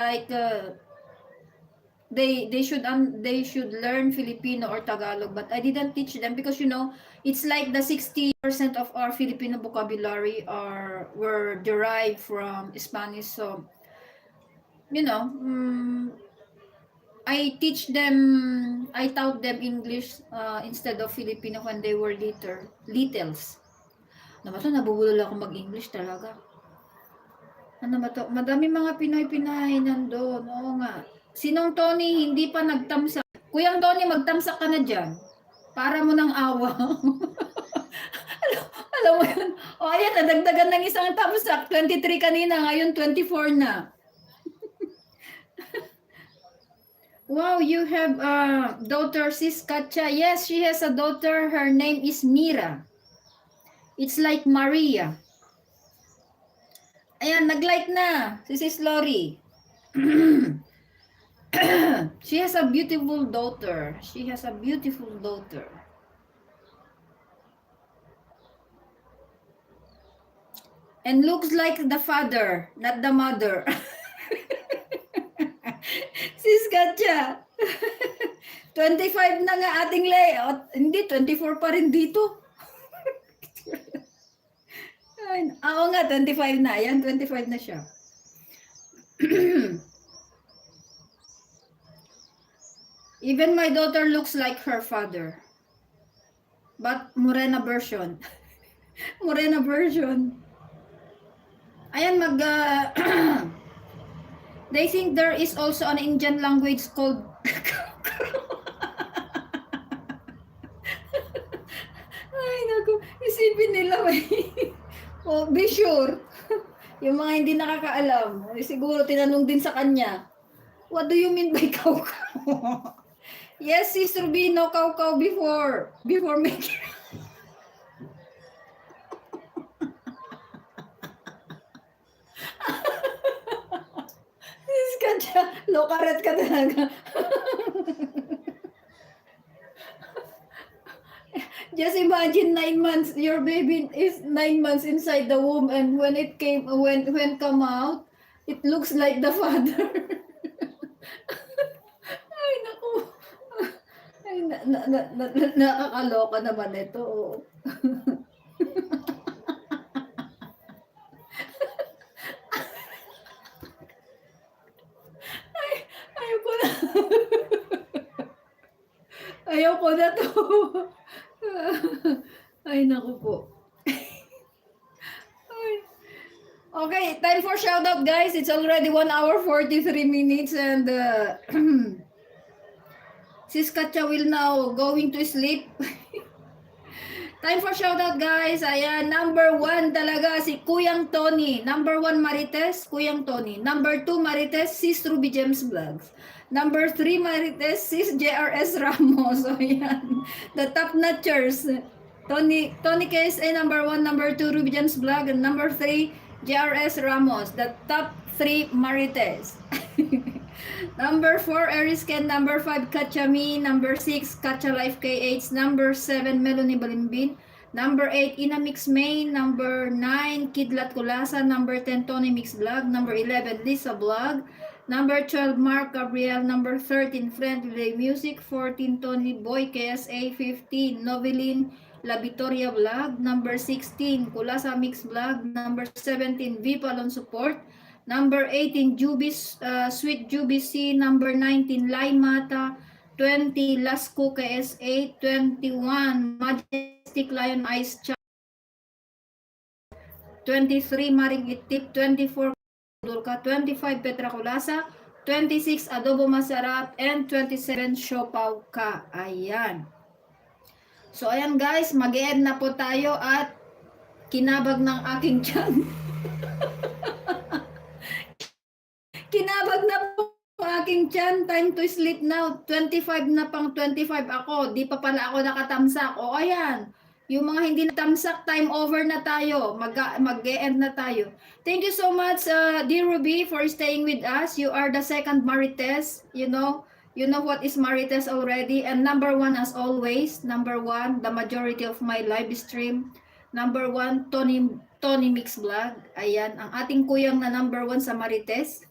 like they should learn Filipino or Tagalog, but I didn't teach them because it's like the 60% of our Filipino vocabulary were derived from Spanish. So I taught them English instead of Filipino when they were littles. Ano ba to? Nabubulol ako mag-English talaga. Ano ba to? Madami mga Pinoy nandoon. Oo nga. Sinong Tony hindi pa nagtamsak? Kuyang Tony, magtamsak ka na dyan. Para mo ng awa. alam mo yun? O ayan, nadagdagan ng isang tamsak. 23 kanina, ngayon 24 na. Wow, you have a daughter, Sis Katja. Yes, she has a daughter. Her name is Mira. It's like Maria. Ayan, nag-like na si Sis Lori. She has a beautiful daughter. She has a beautiful daughter. And looks like the father, not the mother. Sis Katja. 25 na nga ating hindi, 24 pa rin dito. Oo nga, 25 na. Ayan, 25 na siya. Even my daughter looks like her father. But Morena version. Morena version. Ayan, they think there is also an Indian language called ay, naku. Isipin nila, oh, be sure. Yung mga hindi nakakaalam, siguro tinanong din sa kanya, what do you mean by kaw-kaw? Yes, Sister B, no kaw-kaw before making. Sis ka dyan, lokaret ka talaga. Just imagine 9 months, your baby is 9 months inside the womb, and when come out, it looks like the father. Ay, naku. Ay, nakakaloka naman ito. Ay, ayoko na. Ayoko na to. Ay, naku po. Okay, time for shoutout, guys. It's already 1 hour 43 minutes and Sis Katja will now going to sleep. Time for shoutout, guys. Ayan, number 1 talaga si Kuyang Tony. Number 1 Marites, Kuyang Tony. Number 2 Marites, Sis Ruby James Vlogs. Number 3 Marites, Sis JRS Ramos. So, ayan. The top notchers. Tony KSA number 1, number 2 Ruby James Vlog, and number 3 JRS Ramos. The top 3 Marites. Number 4 Erisken, number 5 Katchami, number 6 Katcha Life KH, number 7 Melanie Balimbin, number 8 Inamix Main, number 9 Kidlat Kulasa, number 10 Tony Mix Vlog, number 11 Lisa Vlog, number 12 Mark Gabriel, number 13 Friendly Music, 14 Tony Boy KSA, 15 Noveline La Victoria Vlog, number 16 Kulasa Mix Vlog, number 17 Vipalon Support, number 18 Jubis Sweet Jubisi, number 19 Laimata, 20 Lasco KSA, 21 Majestic Lion Ice Chat, 23 Maring Itip, 24 Dulka, 25 Petra Kulasa, 26 Adobo Masarap, and 27 Siopaw Ka. Ayan. So ayan guys, mag-e-end na po tayo at kinabag ng aking tiyan. Kinabag na po aking tiyan. Time to sleep now. 25 na pang 25 ako. Di pa pala ako nakatamsak. O ayan. Yung mga hindi natamsak, time over na tayo. Mag-e-end na tayo. Thank you so much, dear Ruby, for staying with us. You are the second Marites. You know what is Marites already. And number 1 as always. Number 1, the majority of my live stream. Number 1, Tony Mix Vlog. Ayan, ang ating kuyang na number 1 sa Marites.